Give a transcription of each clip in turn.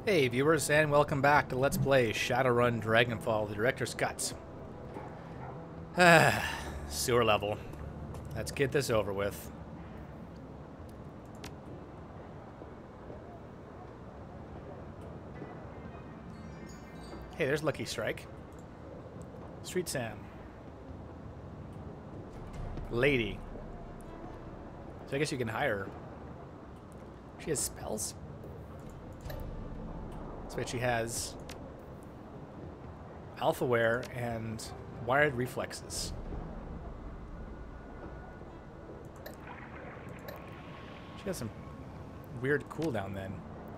Hey viewers, and welcome back to Let's Play Shadowrun Dragonfall, the Director's Cuts. Sewer level. Let's get this over with. Hey, there's Lucky Strike. Street Sam. Lady. So I guess you can hire her. She has spells? But she has alpha wear and wired reflexes. She has some weird cooldown then.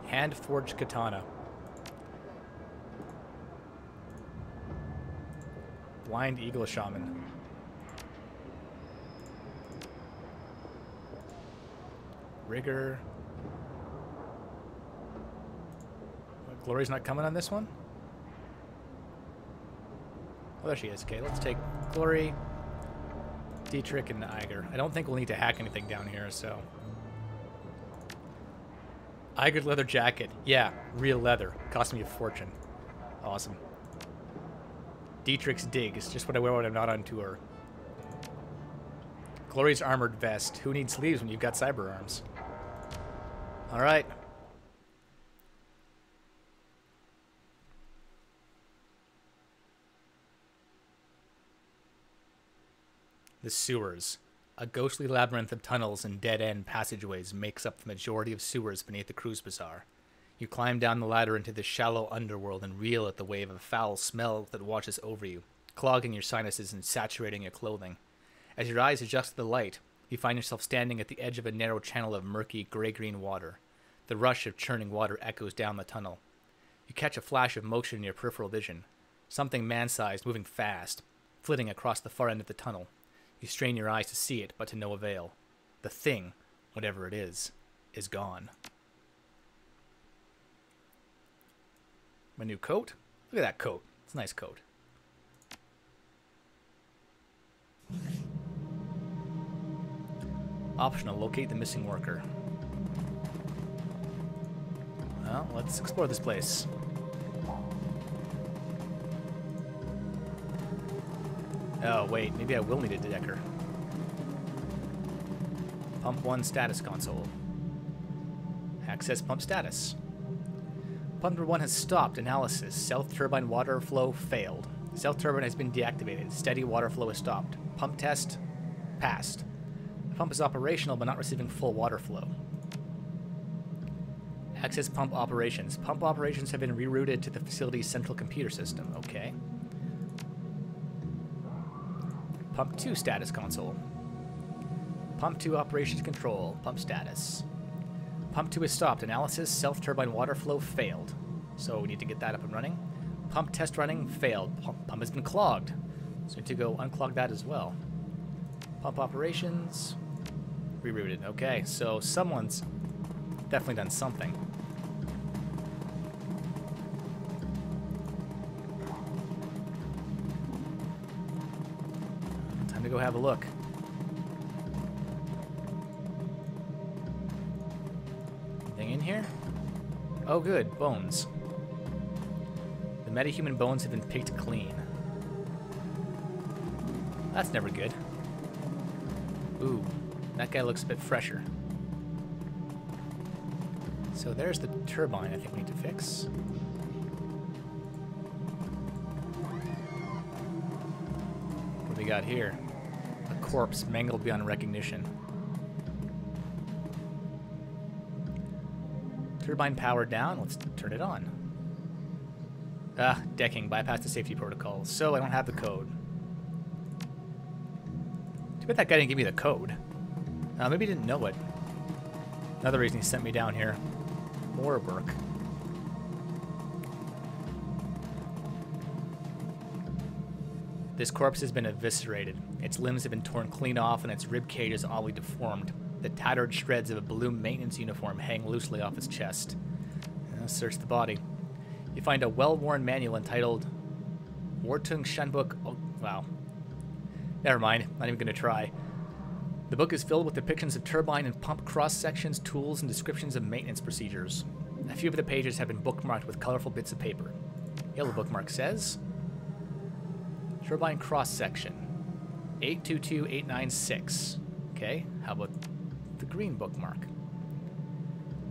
Hand forged katana. Blind eagle shaman. Rigor. Glory's not coming on this one? Oh, there she is. Okay, let's take Glory, Dietrich, and Iger. I don't think we'll need to hack anything down here, so... Iger leather jacket. Yeah, real leather. Cost me a fortune. Awesome. Dietrich's dig is just what I wear when I'm not on tour. Glory's armored vest. Who needs sleeves when you've got cyber arms? Alright. The sewers. A ghostly labyrinth of tunnels and dead-end passageways makes up the majority of sewers beneath the cruise bazaar. You climb down the ladder into the shallow underworld and reel at the wave of foul smell that washes over you, clogging your sinuses and saturating your clothing. As your eyes adjust to the light, you find yourself standing at the edge of a narrow channel of murky gray-green water. The rush of churning water echoes down the tunnel. You catch a flash of motion in your peripheral vision. Something man-sized moving fast, flitting across the far end of the tunnel. You strain your eyes to see it, but to no avail. The thing, whatever it is gone. My new coat? Look at that coat. It's a nice coat. Optional, locate the missing worker. Well, let's explore this place. Oh, wait, maybe I will need a decker. Pump 1 status console. Access pump status. Pump number 1 has stopped. Analysis. South turbine water flow failed. South turbine has been deactivated. Steady water flow is stopped. Pump test passed. The pump is operational but not receiving full water flow. Access pump operations. Pump operations have been rerouted to the facility's central computer system. Okay. Pump 2 status console. Pump 2 operations control. Pump status. Pump 2 is stopped. Analysis. Self-turbine water flow failed. So we need to get that up and running. Pump test running failed. Pump has been clogged. So we need to go unclog that as well. Pump operations. Rerouted. Okay, so someone's definitely done something. Time to go have a look. Anything in here? Oh good, bones. The metahuman bones have been picked clean. That's never good. Ooh, that guy looks a bit fresher. So there's the turbine I think we need to fix. What do we got here? A corpse mangled beyond recognition. Turbine powered down. Let's turn it on. Ah, decking. Bypass the safety protocols. So I don't have the code. Too bad that guy didn't give me the code. Maybe he didn't know it. Another reason he sent me down here. More work. This corpse has been eviscerated. Its limbs have been torn clean off and its rib cage is oddly deformed. The tattered shreds of a blue maintenance uniform hang loosely off its chest. Search the body. You find a well-worn manual entitled Wartung Shanbook. Oh, wow. Never mind. Not even going to try. The book is filled with depictions of turbine and pump cross-sections, tools, and descriptions of maintenance procedures. A few of the pages have been bookmarked with colorful bits of paper. Yellow bookmark says, Turbine cross-section, 822896. Okay, how about the green bookmark?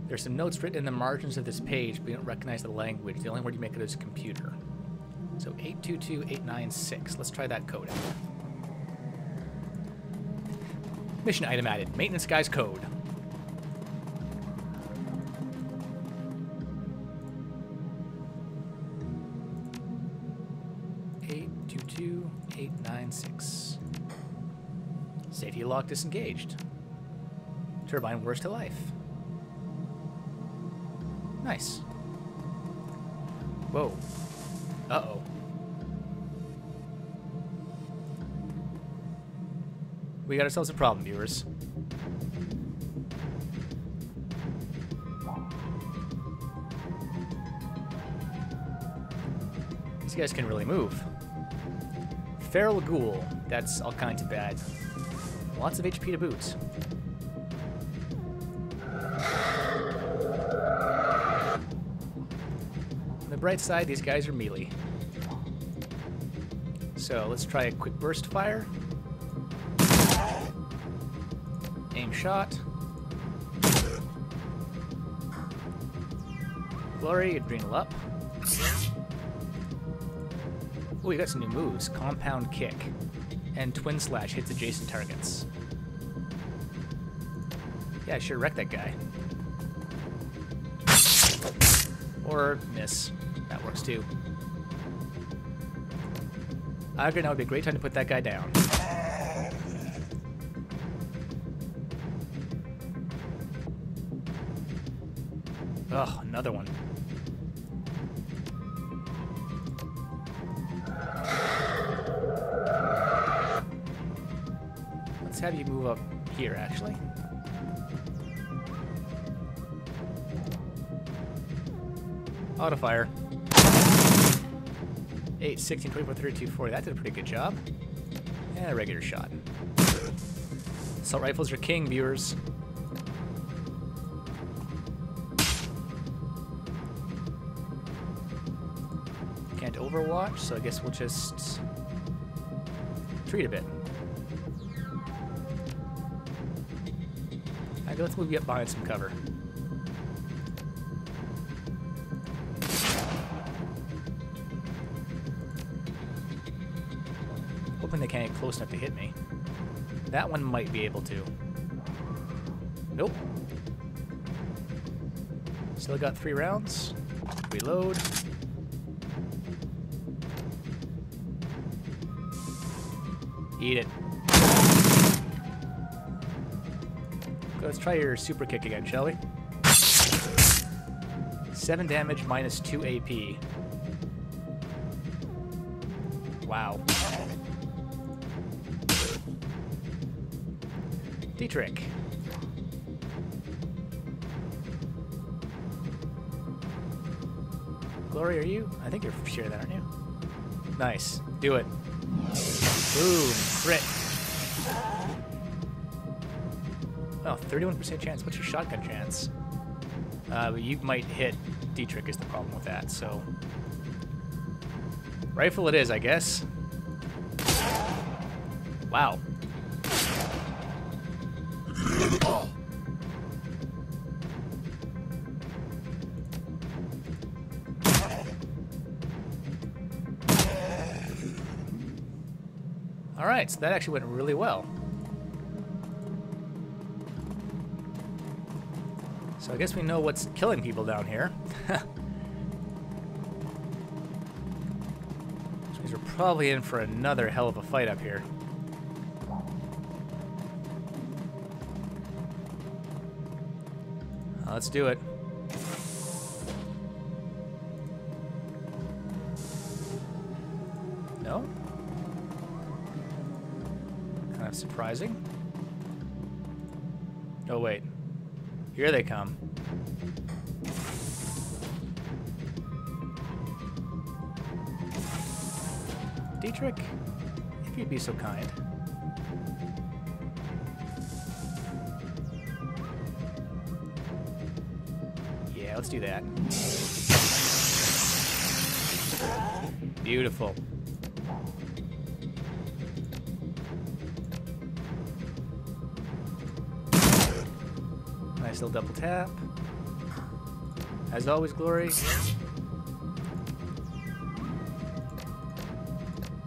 There's some notes written in the margins of this page, but you don't recognize the language. The only word you make it is computer. So 822896. Let's try that code out. Mission item added. Maintenance guy's code. $822,896. Safety lock disengaged. Turbine whirs to life. Nice. Whoa. Uh-oh. We got ourselves a problem, viewers. These guys can really move. Feral ghoul. That's all kinds of bad. Lots of HP to boot. On the bright side, these guys are melee. So let's try a quick burst fire. Aim shot. Glory, adrenal up. Oh, we got some new moves. Compound kick. And twin slash hits adjacent targets. Yeah, I sure wrecked that guy. Or miss. That works too. I agree, now would be a great time to put that guy down. Ugh, another one. Let's have you move up here, actually. Auto fire. 8, 16, 24, 32, 40. That did a pretty good job. And a regular shot. Assault rifles are king, viewers. Can't overwatch, so I guess we'll just treat a bit. Alright, let's move you up behind some cover. Hoping they can't get close enough to hit me. That one might be able to. Nope. Still got 3 rounds. Reload. Eat it. Let's try your super kick again, shall we? 7 damage minus 2 AP. Wow. D-trick. Glory, are you? I think you're sure that, aren't you? Nice. Do it. Boom. Crit. Oh, 31% chance. What's your shotgun chance? You might hit. D-trick is the problem with that, so... Rifle it is, I guess. Wow. Alright, so that actually went really well. So I guess we know what's killing people down here. Which means we're probably in for another hell of a fight up here. Let's do it. No? Kind of surprising. Oh, wait. Here they come. Dietrich, if you'd be so kind. let's do that. Beautiful. Nice little double tap. As always, Glory.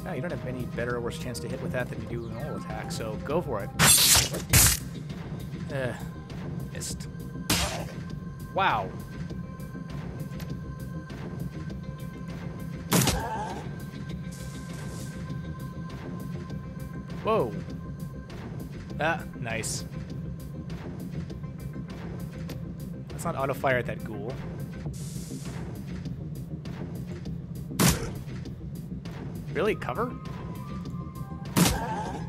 No, you don't have any better or worse chance to hit with that than you do in normal attack, so go for it. Missed. Wow. Whoa. Ah, nice. Let's not auto-fire at that ghoul. Really? Cover? Oh,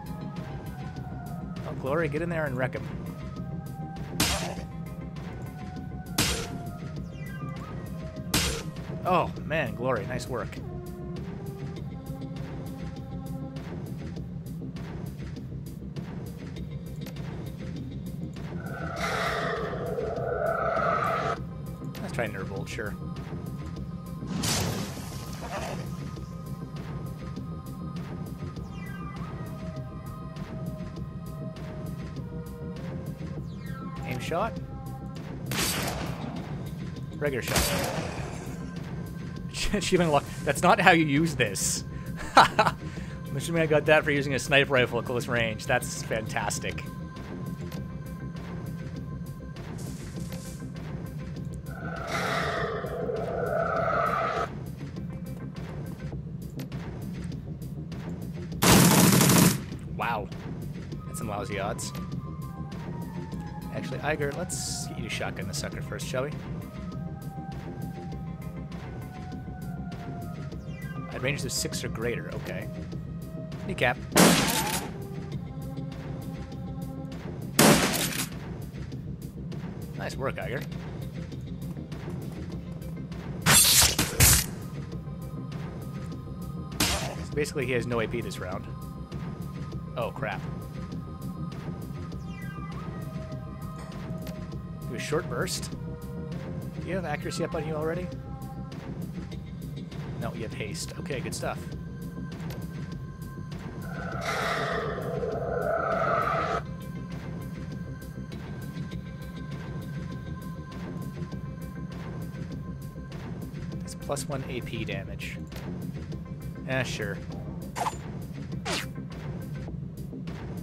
Glory, get in there and wreck him. Oh, man, Glory, nice work. Let's try Nerve Bolt, sure. Aim shot. Regular shot. Achievement unlocked. That's not how you use this. I'm assuming I got that for using a sniper rifle at close range. That's fantastic. Wow. That's some lousy odds. Actually, Iger, let's get you to shotgun the sucker first, shall we? At ranges of 6 or greater, okay. Kneecap. Nice work, Iger. So basically, he has no AP this round. Oh, crap. Do a short burst. Do you have accuracy up on you already? No, you have haste. Okay, good stuff. It's +1 AP damage. Eh, sure.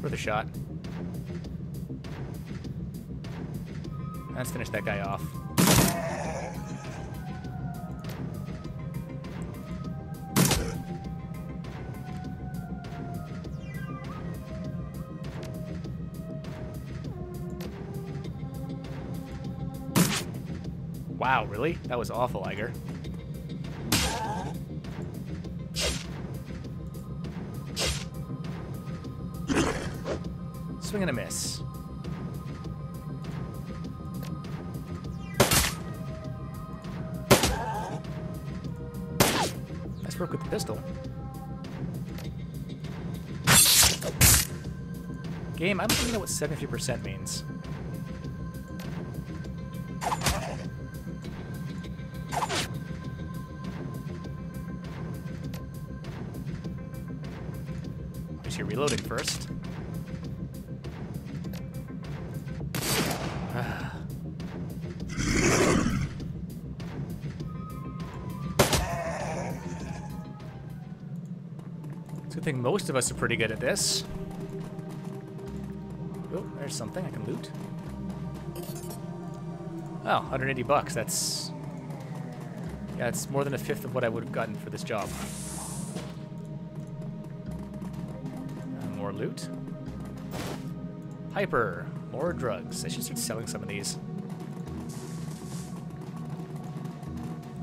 Worth a shot. Let's finish that guy off. Wow, really? That was awful, Iger. Swing and a miss. Nice work with the pistol. Game, I don't even know what 70% means. You're reloading first. So I think most of us are pretty good at this. Oh, there's something I can loot. Oh, 180 bucks. That's... yeah, it's more than a fifth of what I would have gotten for this job. More loot. Hyper. More drugs. I should start selling some of these.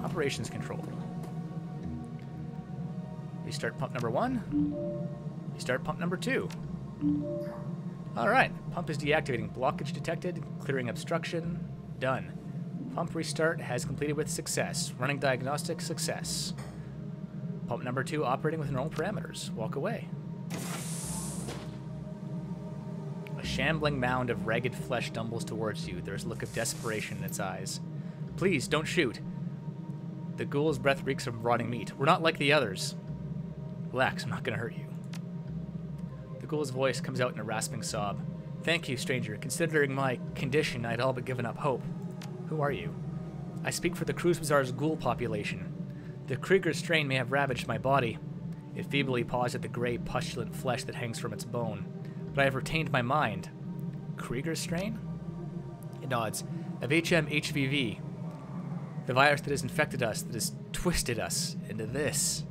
Operations control. Restart pump number 1. Restart pump number 2. Alright. Pump is deactivating. Blockage detected. Clearing obstruction. Done. Pump restart has completed with success. Running diagnostic success. Pump number 2 operating with normal parameters. Walk away. A shambling mound of ragged flesh stumbles towards you. There is a look of desperation in its eyes. Please, don't shoot. The ghoul's breath reeks of rotting meat. We're not like the others. Relax, I'm not gonna hurt you. The ghoul's voice comes out in a rasping sob. Thank you, stranger. Considering my condition, I'd all but given up hope. Who are you? I speak for the Cruise Bazaar's ghoul population. The Krieger strain may have ravaged my body. It feebly paws at the gray, pustulant flesh that hangs from its bone. But I have retained my mind. Krieger strain? It nods. Of HMHVV. The virus that has infected us, that has twisted us into this.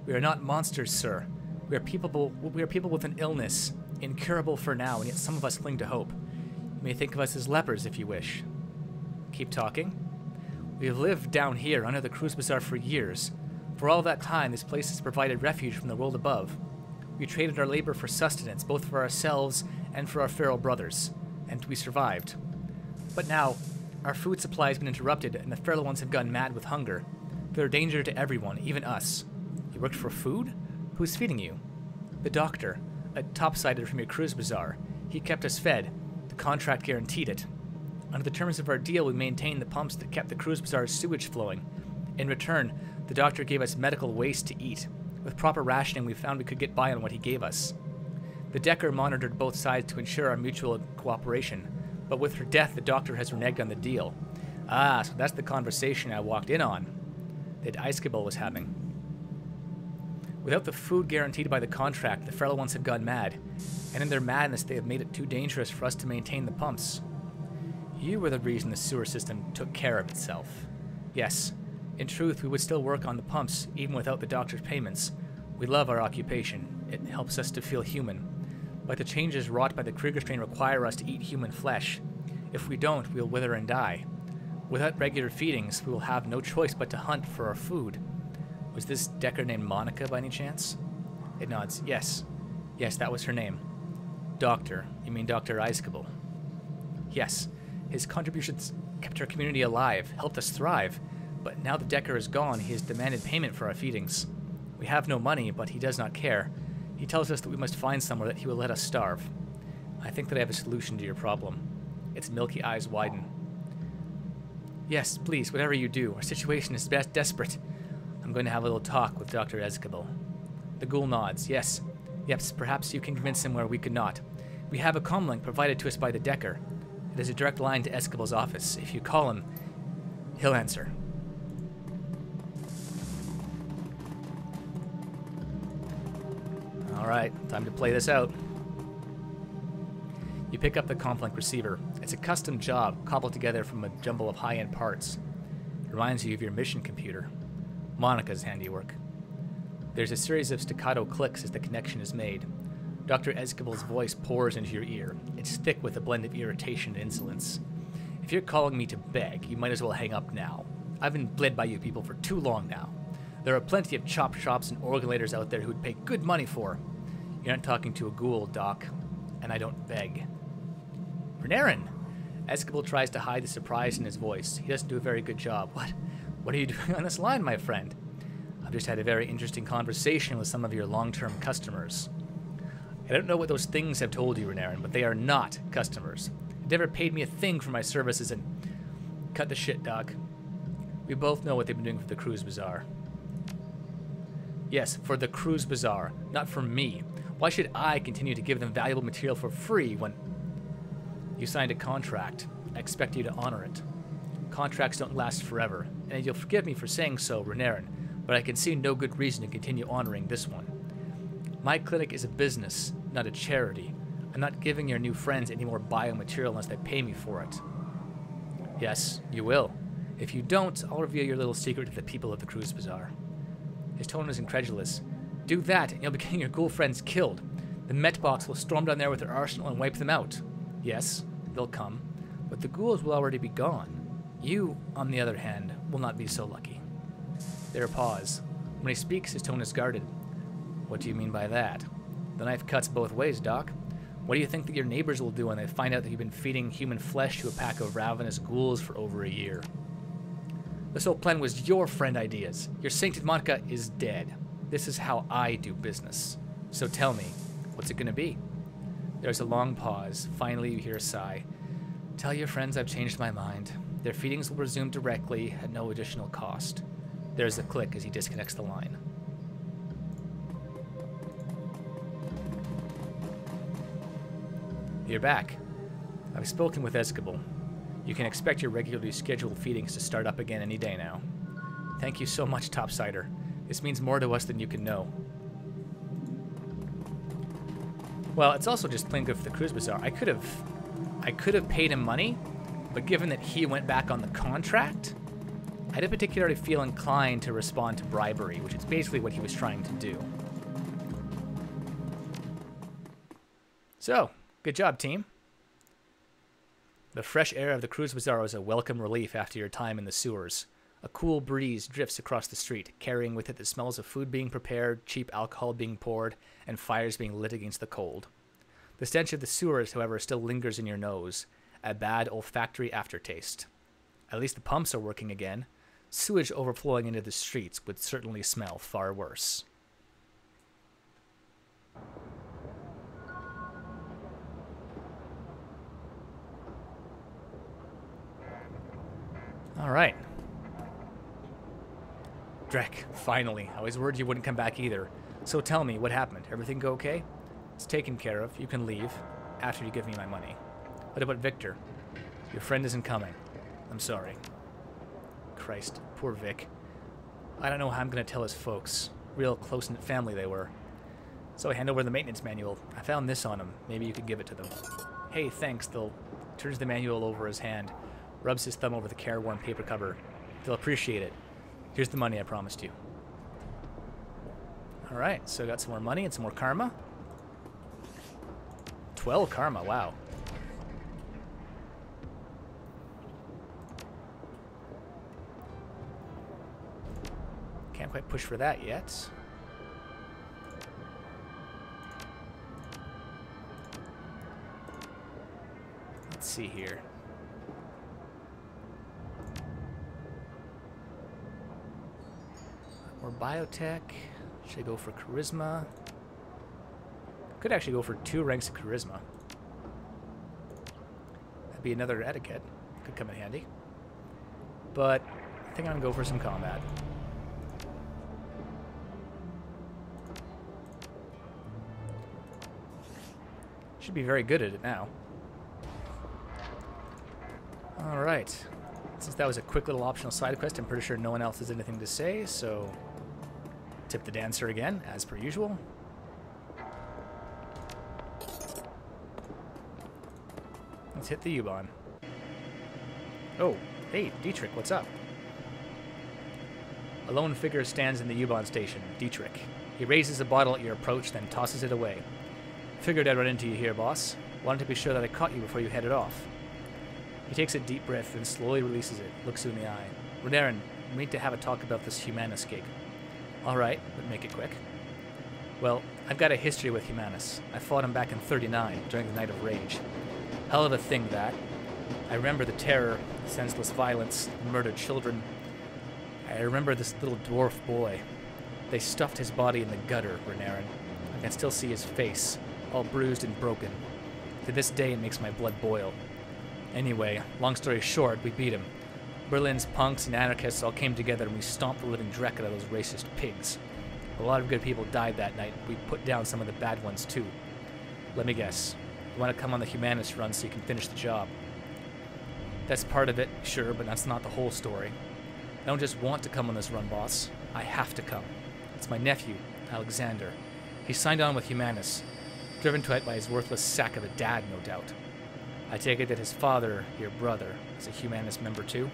We are not monsters, sir. We are people with an illness, incurable for now, and yet some of us cling to hope. You may think of us as lepers if you wish. Keep talking. We have lived down here under the Cruise Bazaar for years. For all that time, this place has provided refuge from the world above. We traded our labor for sustenance, both for ourselves and for our feral brothers, and we survived. But now, our food supply has been interrupted, and the feral ones have gone mad with hunger. They're a danger to everyone, even us. You worked for food? Who's feeding you? The doctor, a topsider from your Cruise Bazaar. He kept us fed. The contract guaranteed it. Under the terms of our deal, we maintained the pumps that kept the Cruise Bazaar's sewage flowing. In return, the doctor gave us medical waste to eat. With proper rationing, we found we could get by on what he gave us. The Decker monitored both sides to ensure our mutual cooperation, but with her death, the doctor has reneged on the deal. Ah, so that's the conversation I walked in on, that Iceball was having. Without the food guaranteed by the contract, the feral ones have gone mad, and in their madness, they have made it too dangerous for us to maintain the pumps. You were the reason the sewer system took care of itself. Yes, in truth, we would still work on the pumps, even without the doctor's payments. We love our occupation. It helps us to feel human. But the changes wrought by the Krieger strain require us to eat human flesh. If we don't, we'll wither and die. Without regular feedings, we will have no choice but to hunt for our food. Was this Decker named Monica by any chance? It nods. Yes. Yes, that was her name. Doctor. You mean Dr. Iceball? Yes. His contributions kept our community alive, helped us thrive. But now the Decker is gone, he has demanded payment for our feedings. We have no money, but he does not care. He tells us that we must find somewhere that he will let us starve. I think that I have a solution to your problem. Its milky eyes widen. Yes, please, whatever you do. Our situation is desperate. I'm going to have a little talk with Dr. Iceball. The ghoul nods. Yes. Yes, perhaps you can convince him where we could not. We have a comlink provided to us by the Decker. It is a direct line to Iceball's office. If you call him, he'll answer. Alright, time to play this out. You pick up the comlink receiver. It's a custom job, cobbled together from a jumble of high-end parts. It reminds you of your mission computer. Monica's handiwork. There's a series of staccato clicks as the connection is made. Dr. Iceball's voice pours into your ear. It's thick with a blend of irritation and insolence. If you're calling me to beg, you might as well hang up now. I've been bled by you people for too long now. There are plenty of chop shops and organlators out there who'd pay good money for. You're not talking to a ghoul, Doc, and I don't beg. Renairen! Iceball tries to hide the surprise in his voice. He doesn't do a very good job. What are you doing on this line, my friend? I've just had a very interesting conversation with some of your long-term customers. I don't know what those things have told you, Renairen, but they are not customers. They never paid me a thing for my services and... Cut the shit, Doc. We both know what they've been doing for the Cruise Bazaar. Yes, for the Cruise Bazaar, not for me. Why should I continue to give them valuable material for free when... You signed a contract. I expect you to honor it. Contracts don't last forever, and you'll forgive me for saying so, Renairen, but I can see no good reason to continue honoring this one. My clinic is a business, not a charity. I'm not giving your new friends any more biomaterial unless they pay me for it. Yes, you will. If you don't, I'll reveal your little secret to the people of the Cruise Bazaar. His tone is incredulous. Do that, and you'll be getting your ghoul friends killed. The Metbox will storm down there with their arsenal and wipe them out. Yes, they'll come, but the ghouls will already be gone. You, on the other hand, will not be so lucky. There a pause. When he speaks, his tone is guarded. What do you mean by that? The knife cuts both ways, Doc. What do you think that your neighbors will do when they find out that you've been feeding human flesh to a pack of ravenous ghouls for over a year? This whole plan was your friend ideas. Your sainted Monica is dead. This is how I do business. So tell me, what's it gonna be? There's a long pause. Finally, you hear a sigh. Tell your friends I've changed my mind. Their feedings will resume directly at no additional cost. There's a click as he disconnects the line. You're back. I've spoken with Escable. You can expect your regularly scheduled feedings to start up again any day now. Thank you so much, Topsider. This means more to us than you can know. Well, it's also just plain good for the Cruise Bazaar. I could have paid him money, but given that he went back on the contract, I didn't particularly feel inclined to respond to bribery, which is basically what he was trying to do. So, good job, team. The fresh air of the Cruise Bazaar was a welcome relief after your time in the sewers. A cool breeze drifts across the street, carrying with it the smells of food being prepared, cheap alcohol being poured, and fires being lit against the cold. The stench of the sewers, however, still lingers in your nose, a bad olfactory aftertaste. At least the pumps are working again. Sewage overflowing into the streets would certainly smell far worse. All right. Drek, finally. I was worried you wouldn't come back either. So tell me, what happened? Everything go okay? It's taken care of. You can leave after you give me my money. What about Victor? Your friend isn't coming. I'm sorry. Christ, poor Vic. I don't know how I'm going to tell his folks. Real close-knit family they were. So I hand over the maintenance manual. I found this on him. Maybe you could give it to them. Hey, thanks. They'll turns the manual over his hand, rubs his thumb over the careworn paper cover. They'll appreciate it. Here's the money I promised you. Alright, so I got some more money and some more karma. 12 karma, wow. Can't quite push for that yet. Let's see here. More biotech. Should I go for charisma? Could actually go for 2 ranks of charisma. That'd be another etiquette. Could come in handy. But I think I'm gonna go for some combat. Should be very good at it now. Alright. Since that was a quick little optional side quest, I'm pretty sure no one else has anything to say, so tip the dancer again, as per usual. Let's hit the U-Bahn. Oh, hey, Dietrich, what's up? A lone figure stands in the U-Bahn station, Dietrich. He raises a bottle at your approach, then tosses it away. Figured I'd run into you here, boss. Wanted to be sure that I caught you before you headed off. He takes a deep breath and slowly releases it, looks you in the eye. Renairen, we need to have a talk about this Humanis gig. Alright, but make it quick. Well, I've got a history with Humanis. I fought him back in 39, during the Night of Rage. Hell of a thing, that. I remember the terror, senseless violence, murdered children. I remember this little dwarf boy. They stuffed his body in the gutter, Renairen. I can still see his face, all bruised and broken. To this day, it makes my blood boil. Anyway, long story short, we beat him. Berlin's punks and anarchists all came together and we stomped the living dreck out of those racist pigs. A lot of good people died that night. We put down some of the bad ones, too. Let me guess. You want to come on the Humanis run so you can finish the job? That's part of it, sure, but that's not the whole story. I don't just want to come on this run, boss. I have to come. It's my nephew, Alexander. He signed on with Humanis, driven to it by his worthless sack of a dad, no doubt. I take it that his father, your brother, is a Humanis member too?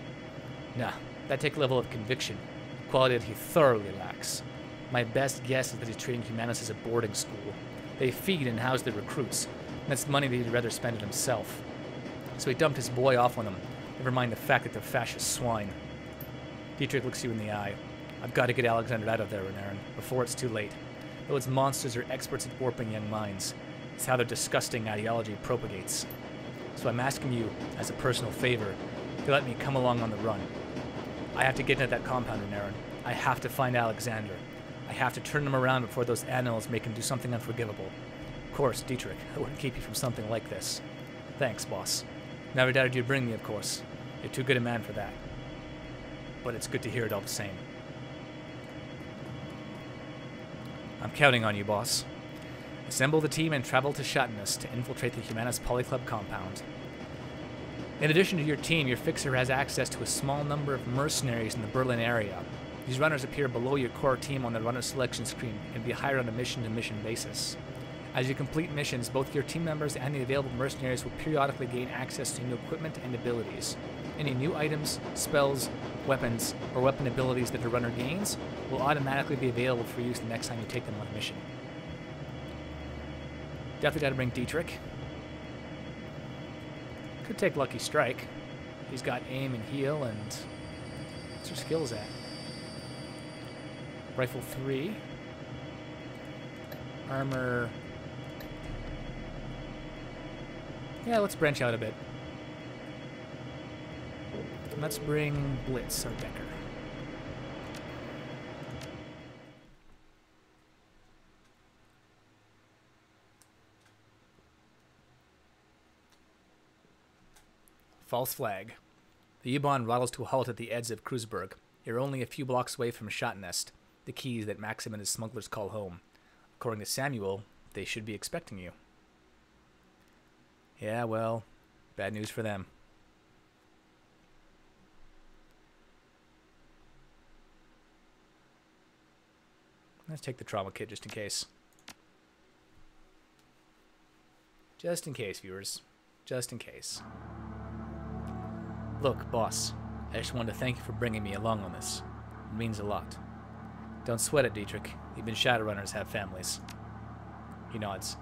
Nah, that takes a level of conviction, a quality that he thoroughly lacks. My best guess is that he's treating Humanis as a boarding school. They feed and house their recruits, and that's money that he'd rather spend it himself. So he dumped his boy off on them, never mind the fact that they're fascist swine. Dietrich looks you in the eye. I've got to get Alexander out of there, Renairen, before it's too late. Those monsters are experts at warping young minds. It's how their disgusting ideology propagates. So I'm asking you, as a personal favor, to let me come along on the run. I have to get into that compound, Renairen. I have to find Alexander. I have to turn him around before those animals make him do something unforgivable. Of course, Dietrich, I wouldn't keep you from something like this. Thanks, boss. Never doubted you'd bring me, of course. You're too good a man for that. But it's good to hear it all the same. I'm counting on you, boss. Assemble the team and travel to Shadowrun to infiltrate the Humanis Polyclub compound. In addition to your team, your fixer has access to a small number of mercenaries in the Berlin area. These runners appear below your core team on the runner selection screen and can be hired on a mission-to-mission basis. As you complete missions, both your team members and the available mercenaries will periodically gain access to new equipment and abilities. Any new items, spells, weapons, or weapon abilities that the runner gains will automatically be available for use the next time you take them on a mission. Definitely got to bring Dietrich. Could take Lucky Strike. He's got aim and heal, and what's her skills at? Rifle 3. Armor. Yeah, let's branch out a bit. Let's bring Blitz, or Decker. False flag. The U-Bahn rattles to a halt at the edge of Kreuzberg. You're only a few blocks away from Schottenest, the keys that Maxim and his smugglers call home. According to Samuel, they should be expecting you. Yeah, well, bad news for them. Let's take the trauma kit just in case. Just in case, viewers. Just in case. Look, boss, I just wanted to thank you for bringing me along on this. It means a lot. Don't sweat it, Dietrich. Even Shadowrunners have families. He nods.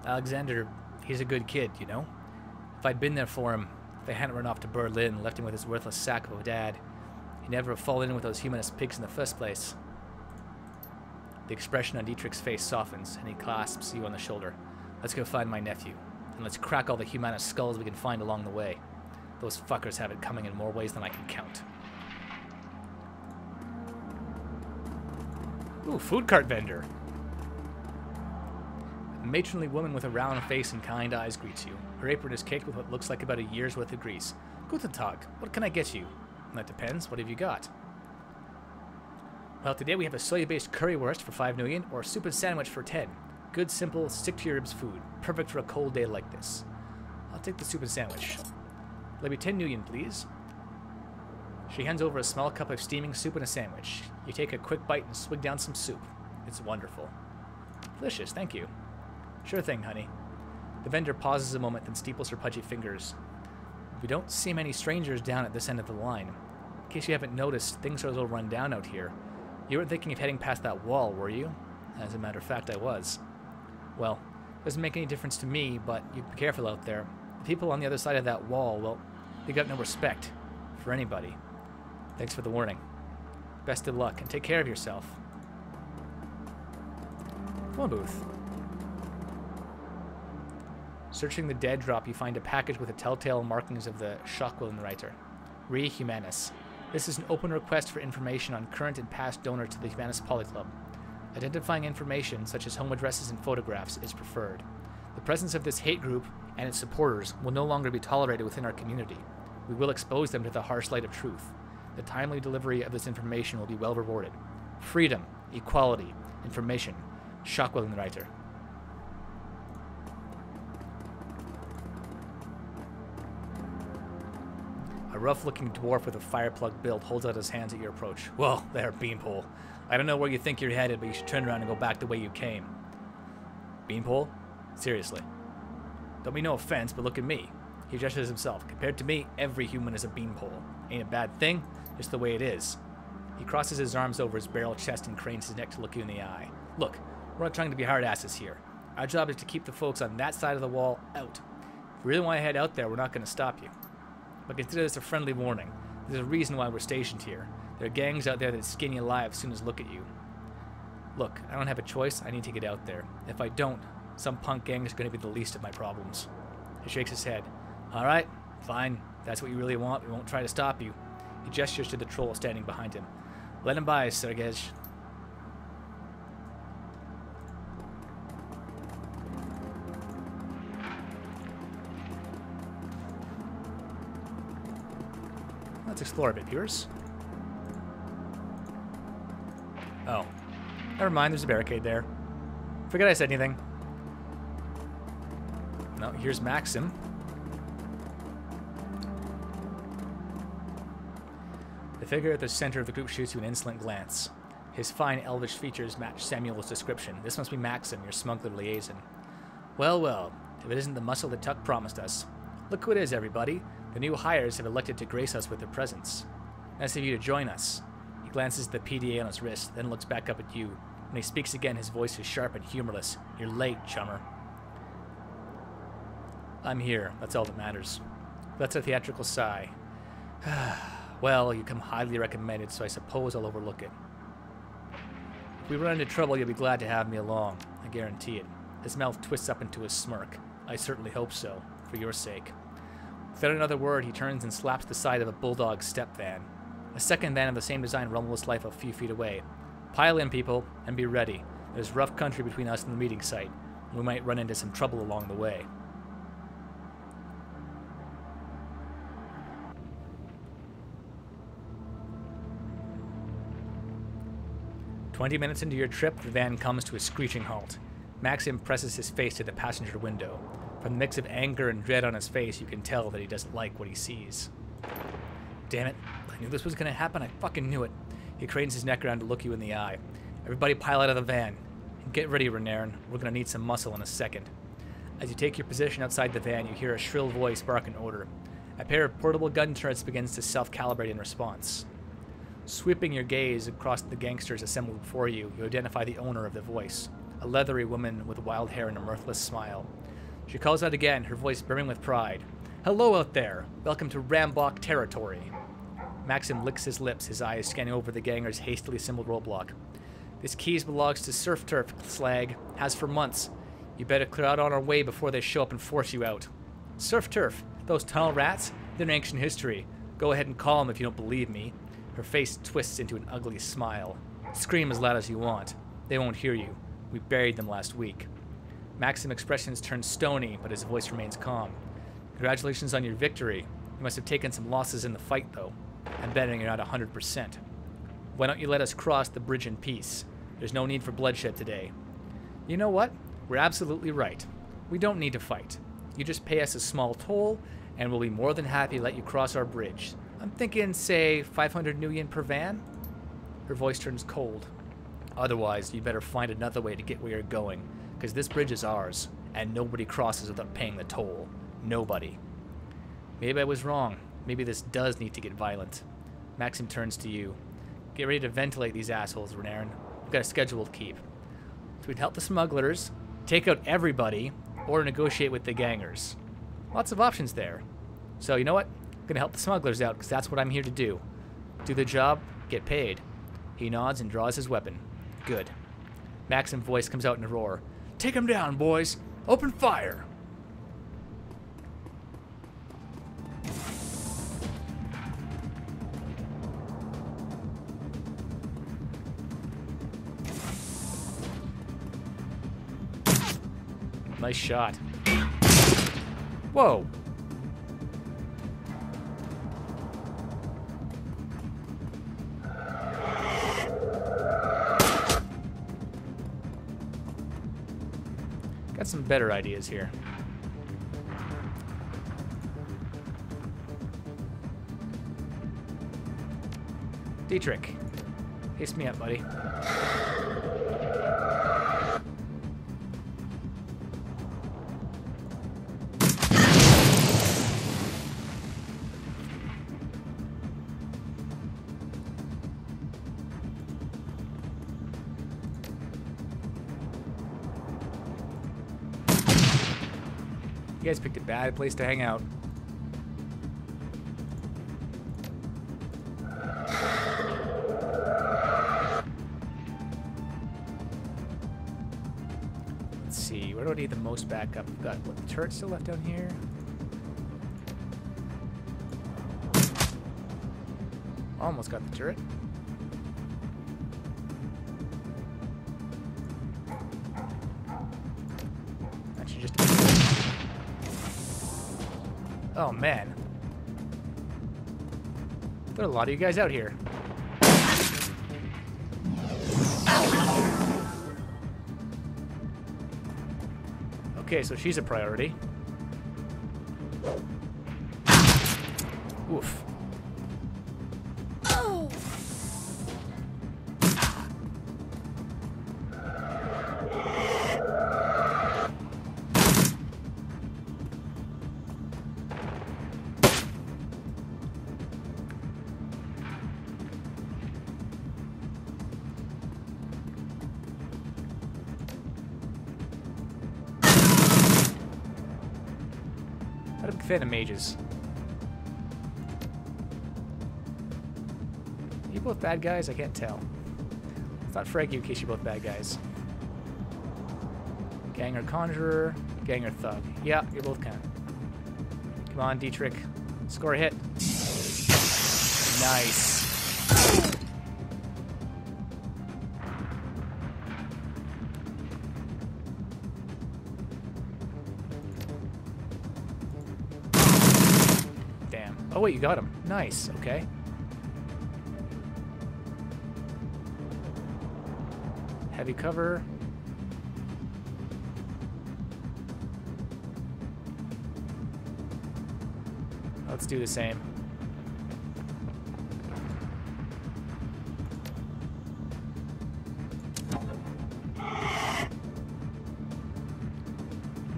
Alexander, he's a good kid, you know? If I'd been there for him, if I hadn't run off to Berlin and left him with his worthless sack of a dad, he'd never have fallen in with those humanist pigs in the first place. The expression on Dietrich's face softens, and he clasps you on the shoulder. Let's go find my nephew, and let's crack all the humanist skulls we can find along the way. Those fuckers have it coming in more ways than I can count. Ooh, food cart vendor. A matronly woman with a round face and kind eyes greets you. Her apron is caked with what looks like about a year's worth of grease. Guten Tag, what can I get you? That depends. What have you got? Well, today we have a soya-based currywurst for 5 million or a soup and sandwich for 10. Good, simple, stick-to-your-ribs food. Perfect for a cold day like this. I'll take the soup and sandwich. Let me 10 million, please. She hands over a small cup of steaming soup and a sandwich. You take a quick bite and swig down some soup. It's wonderful. Delicious, thank you. Sure thing, honey. The vendor pauses a moment, then steeples her pudgy fingers. We don't see many strangers down at this end of the line. In case you haven't noticed, things are a little run down out here. You weren't thinking of heading past that wall, were you? As a matter of fact, I was. Well, doesn't make any difference to me, but you be careful out there. The people on the other side of that wall, well, they got no respect for anybody. Thanks for the warning. Best of luck, and take care of yourself. Phone booth. Searching the dead drop, you find a package with the telltale markings of the Shadowrun. Re Humanis. This is an open request for information on current and past donors to the Humanis Polyclub. Identifying information, such as home addresses and photographs, is preferred. The presence of this hate group and its supporters will no longer be tolerated within our community. We will expose them to the harsh light of truth. The timely delivery of this information will be well rewarded. Freedom, equality, information. Shadowrun. A rough-looking dwarf with a fireplug build holds out his hands at your approach. Whoa, there, Beanpole. I don't know where you think you're headed, but you should turn around and go back the way you came. Beanpole? Seriously. Don't mean no offense, but look at me. He gestures himself. Compared to me, every human is a beanpole. Ain't a bad thing, just the way it is. He crosses his arms over his barrel chest and cranes his neck to look you in the eye. Look, we're not trying to be hard asses here. Our job is to keep the folks on that side of the wall out. If you really want to head out there, we're not going to stop you. But consider this a friendly warning. There's a reason why we're stationed here. There are gangs out there that skin you alive as soon as look at you. Look, I don't have a choice. I need to get out there. If I don't, some punk gang is going to be the least of my problems. He shakes his head. All right, fine. If that's what you really want, we won't try to stop you. He gestures to the troll standing behind him. Let him by, Sergej. explore a bit, viewers. Oh. Never mind, there's a barricade there. Forget I said anything. No, here's Maxim. The figure at the center of the group shoots you an insolent glance. His fine elvish features match Samuel's description. This must be Maxim, your smuggler liaison. Well, well, if it isn't the muscle that Tuck promised us. Look who it is, everybody. The new hires have elected to grace us with their presence. Nice of you to join us. He glances at the PDA on his wrist, then looks back up at you. When he speaks again, his voice is sharp and humorless. You're late, chummer. I'm here. That's all that matters. That's a theatrical sigh. Well, you come highly recommended, so I suppose I'll overlook it. If we run into trouble, you'll be glad to have me along. I guarantee it. His mouth twists up into a smirk. I certainly hope so, for your sake. Without another word, he turns and slaps the side of a bulldog step van. A second van of the same design rumbles its life a few feet away. Pile in, people, and be ready. There's rough country between us and the meeting site. And we might run into some trouble along the way. "20 minutes into your trip, the van comes to a screeching halt. Maxim presses his face to the passenger window. From the mix of anger and dread on his face, you can tell that he doesn't like what he sees. Damn it. I knew this was going to happen. I fucking knew it. He cranes his neck around to look you in the eye. Everybody pile out of the van. And get ready, Renairen. We're going to need some muscle in a second. As you take your position outside the van, you hear a shrill voice bark an order. A pair of portable gun turrets begins to self-calibrate in response. Sweeping your gaze across the gangsters assembled before you, you identify the owner of the voice, a leathery woman with wild hair and a mirthless smile. She calls out again, her voice brimming with pride. Hello out there! Welcome to Rambok territory. Maxim licks his lips, his eyes scanning over the ganger's hastily assembled roadblock. This keys belongs to Surf Turf, slag. Has for months. You better clear out on our way before they show up and force you out. Surf Turf, those tunnel rats, they're an ancient history. Go ahead and call them if you don't believe me. Her face twists into an ugly smile. Scream as loud as you want. They won't hear you. We buried them last week. Maxim's expressions turn stony, but his voice remains calm. Congratulations on your victory. You must have taken some losses in the fight, though. I'm betting you're not 100%. Why don't you let us cross the bridge in peace? There's no need for bloodshed today. You know what? We're absolutely right. We don't need to fight. You just pay us a small toll, and we'll be more than happy to let you cross our bridge. I'm thinking, say, 500 new yen per van? Her voice turns cold. Otherwise, you better find another way to get where you're going, because this bridge is ours, and nobody crosses without paying the toll. Nobody. Maybe I was wrong. Maybe this does need to get violent. Maxim turns to you. Get ready to ventilate these assholes, Renairen. We've got a schedule to keep. So we'd help the smugglers, take out everybody, or negotiate with the gangers. Lots of options there. So, you know what? I'm going to help the smugglers out, because that's what I'm here to do. Do the job, get paid. He nods and draws his weapon. Good. Maxim's voice comes out in a roar. Take him down, boys! Open fire! Nice shot. Whoa! Got some better ideas here. Dietrich, haste me up, buddy. You guys picked a bad place to hang out. Let's see, where do I need the most backup? We've got what, the turret still left down here? Almost got the turret. Actually, just. Oh, man. There are a lot of you guys out here. Okay, so she's a priority. Oof. Not a big fan of mages. Are you both bad guys? I can't tell. Let's not frag you in case you're both bad guys. Ganger Conjurer, Ganger Thug. Yeah, you're both kind. Come on, Dietrich. Score a hit. Nice. Damn. Oh wait, you got him. Nice, okay. Heavy cover. Let's do the same.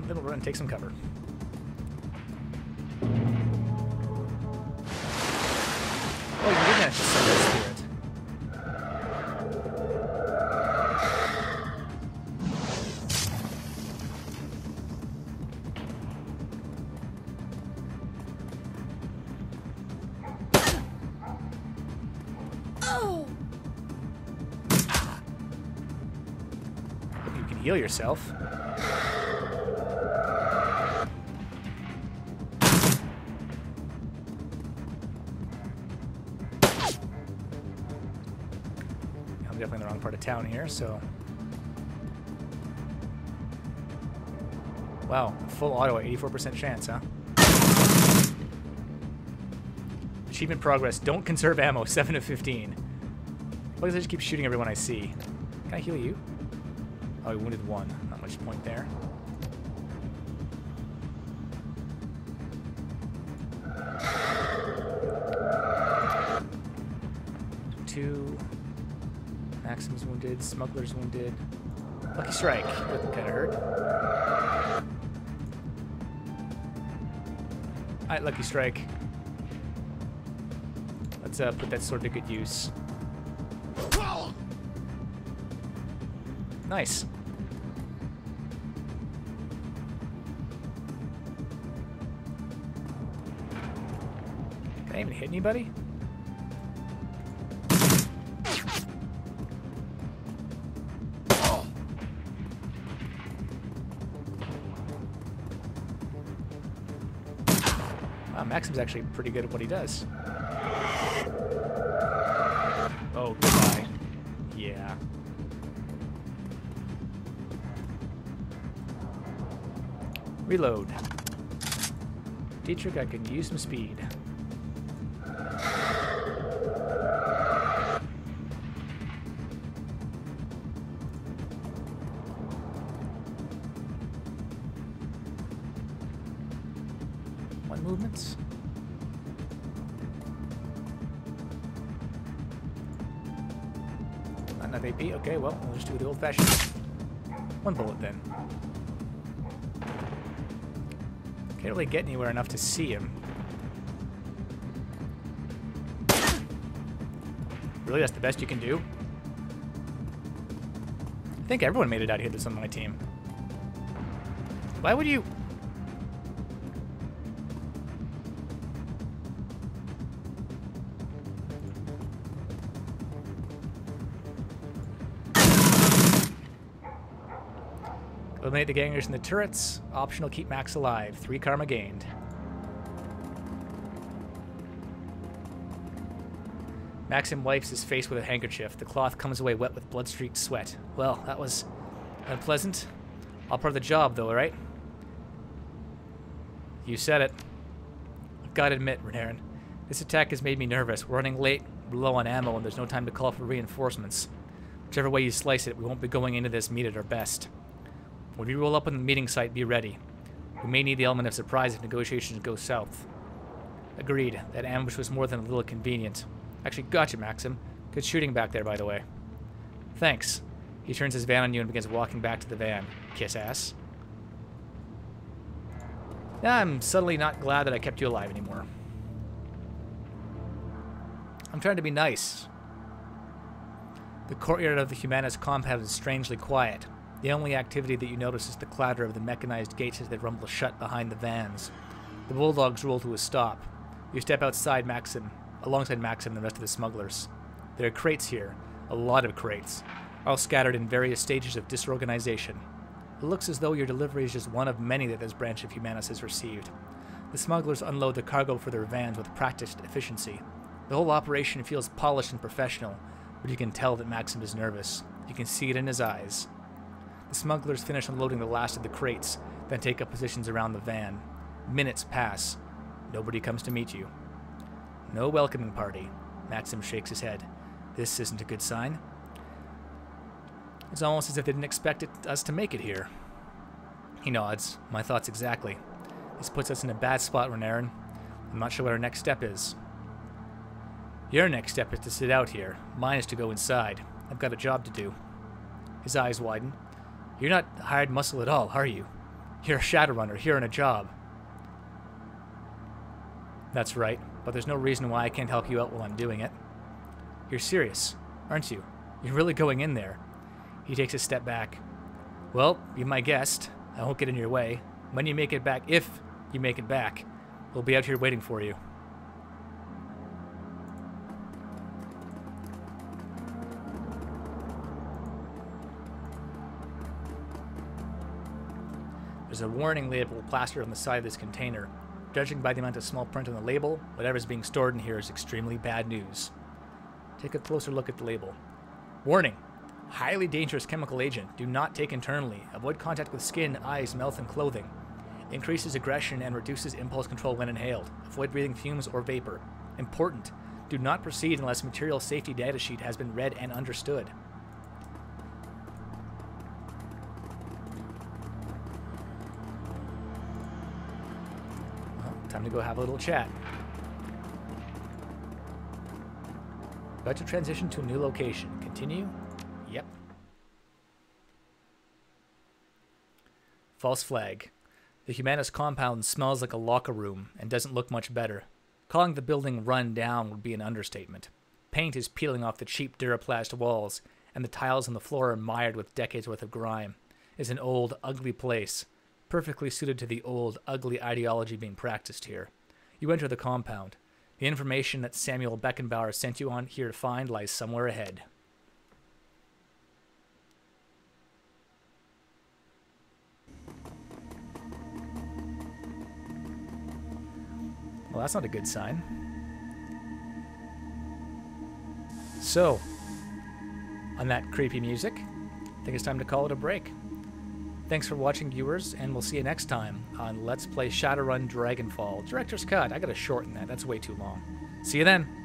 Then we'll run and take some cover. Oh, you did manage to summon the spirit. You can heal yourself. I'm definitely in the wrong part of town here, so... Wow, full auto at 84% chance, huh? Achievement progress. Don't conserve ammo. 7 of 15. Why does I just keep shooting everyone I see? Can I heal you? Oh, I wounded one. Not much point there. Two. Maxim's wounded. Smuggler's wounded. Lucky Strike. That kind of hurt. Alright, Lucky Strike. Let's put that sword to good use. Nice. Can I even hit anybody? Wow, Maxim's actually pretty good at what he does. Oh, goodbye. Yeah. Reload. Dietrich, I can use some speed. One movement. Not enough AP. Okay, well, we'll just do the old-fashioned. One bullet then. Can't really get anywhere enough to see him. Really, that's the best you can do? I think everyone made it out here that's on my team. Why would you... Eliminate the gangers in the turrets. Optional, keep Max alive. 3 karma gained. Maxim wipes his face with a handkerchief. The cloth comes away wet with blood-streaked sweat. Well, that was unpleasant. All part of the job, though, right? You said it. I've got to admit, Renairen, This attack has made me nervous. We're running late, we're low on ammo, and there's no time to call for reinforcements. Whichever way you slice it, we won't be going into this meet at our best. When we roll up on the meeting site, be ready. We may need the element of surprise if negotiations go south. Agreed. That ambush was more than a little convenient. Actually, gotcha, Maxim. Good shooting back there, by the way. Thanks. He turns his van on you and begins walking back to the van. Kiss ass. Now I'm suddenly not glad that I kept you alive anymore. I'm trying to be nice. The courtyard of the Humanis compound is strangely quiet. The only activity that you notice is the clatter of the mechanized gates as they rumble shut behind the vans. The bulldogs roll to a stop. You step outside alongside Maxim and the rest of the smugglers. There are crates here, a lot of crates, all scattered in various stages of disorganization. It looks as though your delivery is just one of many that this branch of Humanis has received. The smugglers unload the cargo for their vans with practiced efficiency. The whole operation feels polished and professional, but you can tell that Maxim is nervous. You can see it in his eyes. The smugglers finish unloading the last of the crates, then take up positions around the van. Minutes pass. Nobody comes to meet you. No welcoming party. Maxim shakes his head. This isn't a good sign. It's almost as if they didn't expect us to make it here. He nods. My thoughts exactly. This puts us in a bad spot, Renairen. I'm not sure what our next step is. Your next step is to sit out here. Mine is to go inside. I've got a job to do. His eyes widen. You're not hired muscle at all, are you? You're a Shadowrunner here on a job. That's right, but there's no reason why I can't help you out while I'm doing it. You're serious, aren't you? You're really going in there. He takes a step back. Well, be my guest. I won't get in your way. When you make it back, if you make it back, we'll be out here waiting for you. There's a warning label plastered on the side of this container. Judging by the amount of small print on the label, whatever's being stored in here is extremely bad news. Take a closer look at the label. Warning! Highly dangerous chemical agent. Do not take internally. Avoid contact with skin, eyes, mouth, and clothing. Increases aggression and reduces impulse control when inhaled. Avoid breathing fumes or vapor. Important. Do not proceed unless material safety data sheet has been read and understood. Time to go have a little chat. About to transition to a new location. Continue? Yep. False flag. The Humanis compound smells like a locker room and doesn't look much better. Calling the building run down would be an understatement. Paint is peeling off the cheap Duraplast walls, and the tiles on the floor are mired with decades worth of grime. It's an old, ugly place. Perfectly suited to the old, ugly ideology being practiced here. You enter the compound. The information that Samuel Beckenbauer sent you on here to find lies somewhere ahead. Well, that's not a good sign. So, on that creepy music, I think it's time to call it a break. Thanks for watching, viewers, and we'll see you next time on Let's Play Shadowrun Dragonfall. Director's Cut. I gotta shorten that. That's way too long. See you then.